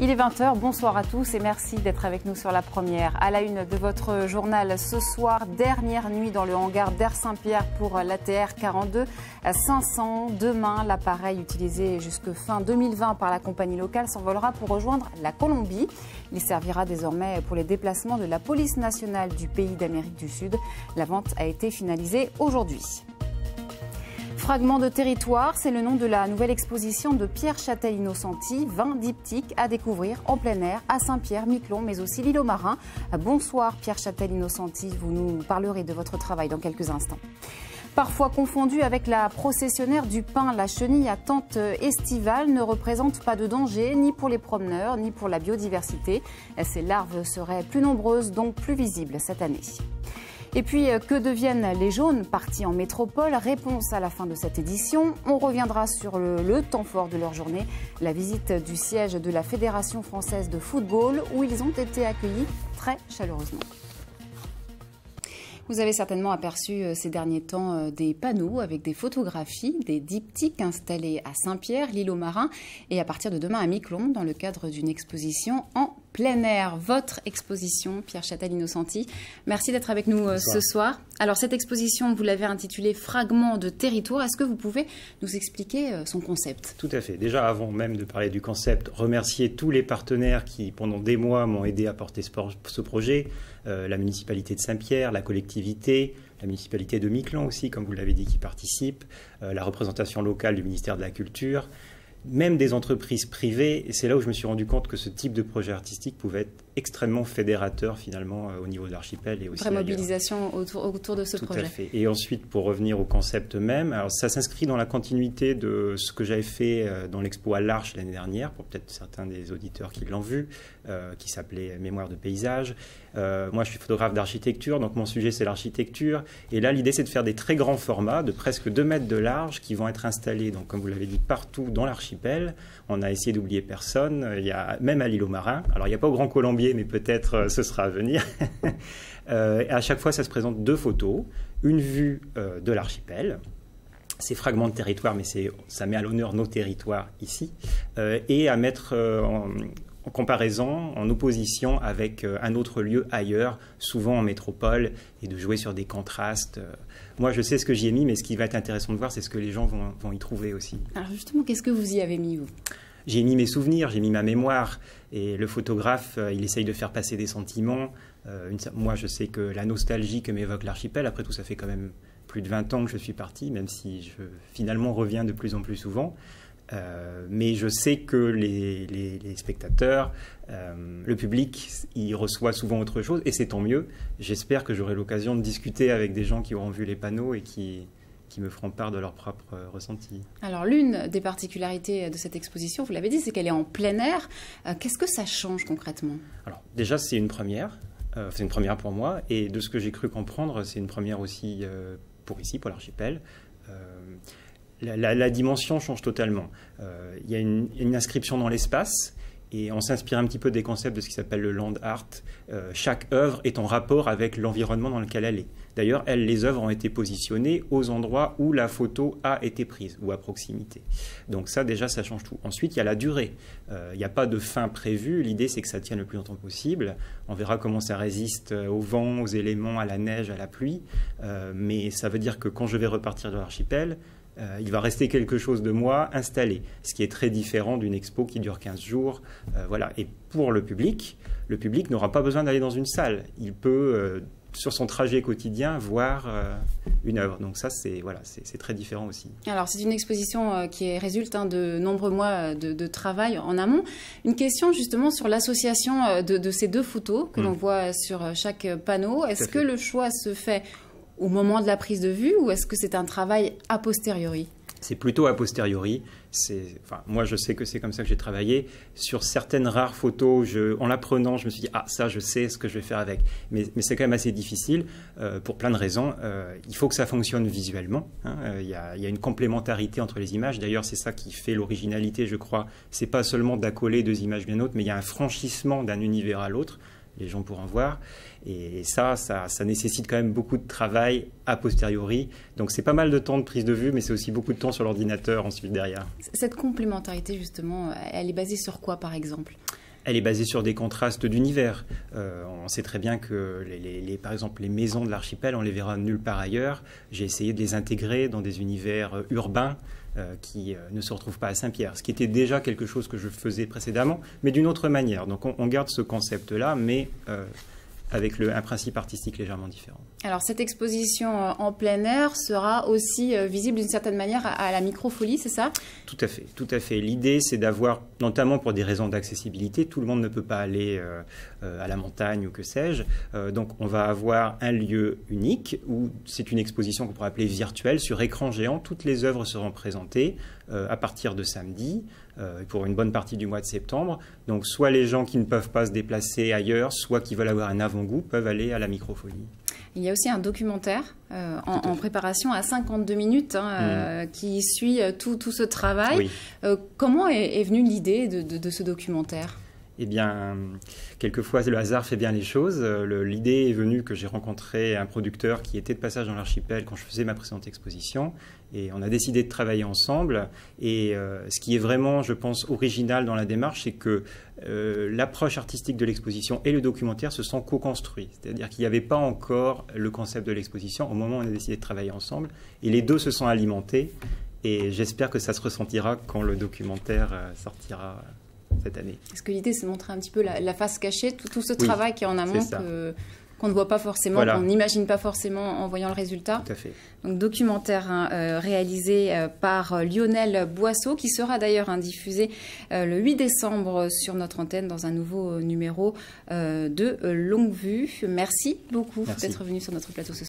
Il est 20h, bonsoir à tous et merci d'être avec nous sur La Première. À la une de votre journal ce soir, dernière nuit dans le hangar d'Air Saint-Pierre pour l'ATR 42 500. Demain, l'appareil utilisé jusque fin 2020 par la compagnie locale s'envolera pour rejoindre la Colombie. Il servira désormais pour les déplacements de la police nationale du pays d'Amérique du Sud. La vente a été finalisée aujourd'hui. Fragment de territoire, c'est le nom de la nouvelle exposition de Pierre Châtel-Innocenti, 20 diptyques à découvrir en plein air à Saint-Pierre-Miquelon, mais aussi l'île aux Marins. Bonsoir Pierre Châtel-Innocenti, vous nous parlerez de votre travail dans quelques instants. Parfois confondue avec la processionnaire du pain, la chenille à tente estivale ne représente pas de danger ni pour les promeneurs ni pour la biodiversité. Ces larves seraient plus nombreuses, donc plus visibles cette année. Et puis, que deviennent les jaunes partis en métropole? Réponse à la fin de cette édition. On reviendra sur le temps fort de leur journée, la visite du siège de la Fédération française de football, où ils ont été accueillis très chaleureusement. Vous avez certainement aperçu ces derniers temps des panneaux avec des photographies, des diptyques installés à Saint-Pierre, l'île aux Marins, et à partir de demain à Miquelon, dans le cadre d'une exposition en plein air. Votre exposition, Pierre Châtel-Innocenti. Merci d'être avec nous ce soir. Alors cette exposition, vous l'avez intitulée Fragment de territoire. Est-ce que vous pouvez nous expliquer son concept? Tout à fait. Déjà, avant même de parler du concept, remercier tous les partenaires qui, pendant des mois, m'ont aidé à porter ce projet. La municipalité de Saint-Pierre, la collectivité, la municipalité de Miquelon aussi, comme vous l'avez dit, qui participe, la représentation locale du ministère de la Culture, même des entreprises privées. Et c'est là où je me suis rendu compte que ce type de projet artistique pouvait être extrêmement fédérateur finalement au niveau de l'archipel et aussi ailleurs. Mobilisation autour de ce projet. Tout à fait. Et ensuite, pour revenir au concept même, alors ça s'inscrit dans la continuité de ce que j'avais fait dans l'expo à l'Arche l'année dernière, pour peut-être certains des auditeurs qui l'ont vu, qui s'appelait Mémoire de paysage. Moi, je suis photographe d'architecture, donc mon sujet, c'est l'architecture. Et là, l'idée, c'est de faire des très grands formats de presque 2 mètres de large qui vont être installés, donc, comme vous l'avez dit, partout dans l'archipel. On a essayé d'oublier personne, il y a, même à l'île aux Marins. Alors, il n'y a pas au Grand Colombier, mais peut-être ce sera à venir. À chaque fois, ça se présente 2 photos. Une vue de l'archipel. C'est fragment de territoire, mais ça met à l'honneur nos territoires ici. Et à mettre en comparaison, en opposition avec un autre lieu ailleurs, souvent en métropole, et de jouer sur des contrastes. Moi, je sais ce que j'y ai mis, mais ce qui va être intéressant de voir, c'est ce que les gens vont y trouver aussi. Alors justement, qu'est-ce que vous y avez mis, vous? J'ai mis mes souvenirs, j'ai mis ma mémoire, et le photographe, il essaye de faire passer des sentiments. Moi, je sais que la nostalgie que m'évoque l'archipel, après tout, ça fait quand même plus de 20 ans que je suis parti, même si je finalement reviens de plus en plus souvent. Mais je sais que les spectateurs, le public, il reçoit souvent autre chose, et c'est tant mieux. J'espère que j'aurai l'occasion de discuter avec des gens qui auront vu les panneaux et qui me feront part de leur propre ressenti. Alors, l'une des particularités de cette exposition, vous l'avez dit, c'est qu'elle est en plein air. Qu'est-ce que ça change concrètement? Alors, déjà, c'est une première. C'est une première pour moi, et de ce que j'ai cru comprendre, c'est une première aussi pour ici, pour l'archipel. La dimension change totalement. Il y a une inscription dans l'espace, et on s'inspire un petit peu des concepts de ce qui s'appelle le land art. Chaque œuvre est en rapport avec l'environnement dans lequel elle est. D'ailleurs, les œuvres ont été positionnées aux endroits où la photo a été prise, ou à proximité. Donc ça, déjà, ça change tout. Ensuite, il y a la durée. Il n'y a pas de fin prévue. L'idée, c'est que ça tienne le plus longtemps possible. On verra comment ça résiste au vent, aux éléments, à la neige, à la pluie. Mais ça veut dire que quand je vais repartir de l'archipel, il va rester quelque chose de moi installé, ce qui est très différent d'une expo qui dure 15 jours. Voilà. Et pour le public n'aura pas besoin d'aller dans une salle. Il peut, sur son trajet quotidien, voir une œuvre. Donc ça, c'est très différent aussi. Alors, c'est une exposition qui résulte de nombreux mois de travail en amont. Une question justement sur l'association de ces 2 photos que l'on voit sur chaque panneau. Est-ce que le choix se fait au moment de la prise de vue, ou est-ce que c'est un travail a posteriori? C'est plutôt a posteriori. Moi, je sais que c'est comme ça que j'ai travaillé. Sur certaines rares photos, en la prenant, je me suis dit « Ah, ça, je sais ce que je vais faire avec ». Mais c'est quand même assez difficile pour plein de raisons. Il faut que ça fonctionne visuellement. Il y a une complémentarité entre les images. D'ailleurs, c'est ça qui fait l'originalité, je crois. Ce n'est pas seulement d'accoler 2 images bien autres, mais il y a un franchissement d'un univers à l'autre. Les gens pourront voir. Et ça nécessite quand même beaucoup de travail a posteriori. Donc c'est pas mal de temps de prise de vue, mais c'est aussi beaucoup de temps sur l'ordinateur ensuite derrière. Cette complémentarité, justement, elle est basée sur quoi, par exemple? Elle est basée sur des contrastes d'univers. On sait très bien que, par exemple, les maisons de l'archipel, on les verra nulle part ailleurs. J'ai essayé de les intégrer dans des univers urbains qui ne se retrouvent pas à Saint-Pierre, ce qui était déjà quelque chose que je faisais précédemment, mais d'une autre manière. Donc on garde ce concept-là, mais avec un principe artistique légèrement différent. Alors cette exposition en plein air sera aussi visible d'une certaine manière à la Microfolie, c'est ça? Tout à fait, tout à fait. L'idée, c'est d'avoir, notamment pour des raisons d'accessibilité, tout le monde ne peut pas aller à la montagne ou que sais-je, donc on va avoir un lieu unique où c'est une exposition qu'on pourrait appeler virtuelle, sur écran géant. Toutes les œuvres seront présentées à partir de samedi, pour une bonne partie du mois de septembre. Donc soit les gens qui ne peuvent pas se déplacer ailleurs, soit qui veulent avoir un avant-goût, peuvent aller à la Microfolie. Il y a aussi un documentaire en préparation à 52 minutes qui suit tout ce travail. Oui. Comment est venue l'idée de ce documentaire ? Eh bien, quelquefois, le hasard fait bien les choses. L'idée est venue que j'ai rencontré un producteur qui était de passage dans l'archipel quand je faisais ma précédente exposition. Et on a décidé de travailler ensemble. Et ce qui est vraiment, je pense, original dans la démarche, c'est que l'approche artistique de l'exposition et le documentaire se sont co-construits. C'est-à-dire qu'il n'y avait pas encore le concept de l'exposition au moment où on a décidé de travailler ensemble. Et les deux se sont alimentés. Et j'espère que ça se ressentira quand le documentaire sortira cette année. Est-ce que l'idée, c'est de montrer un petit peu la face cachée, tout ce travail qui est en amont qu'on ne voit pas forcément, qu'on n'imagine pas forcément en voyant le résultat? Tout à fait. Donc, documentaire réalisé par Lionel Boisseau, qui sera d'ailleurs diffusé le 8 décembre sur notre antenne dans un nouveau numéro de Longue Vue. Merci beaucoup d'être venu sur notre plateau ce soir.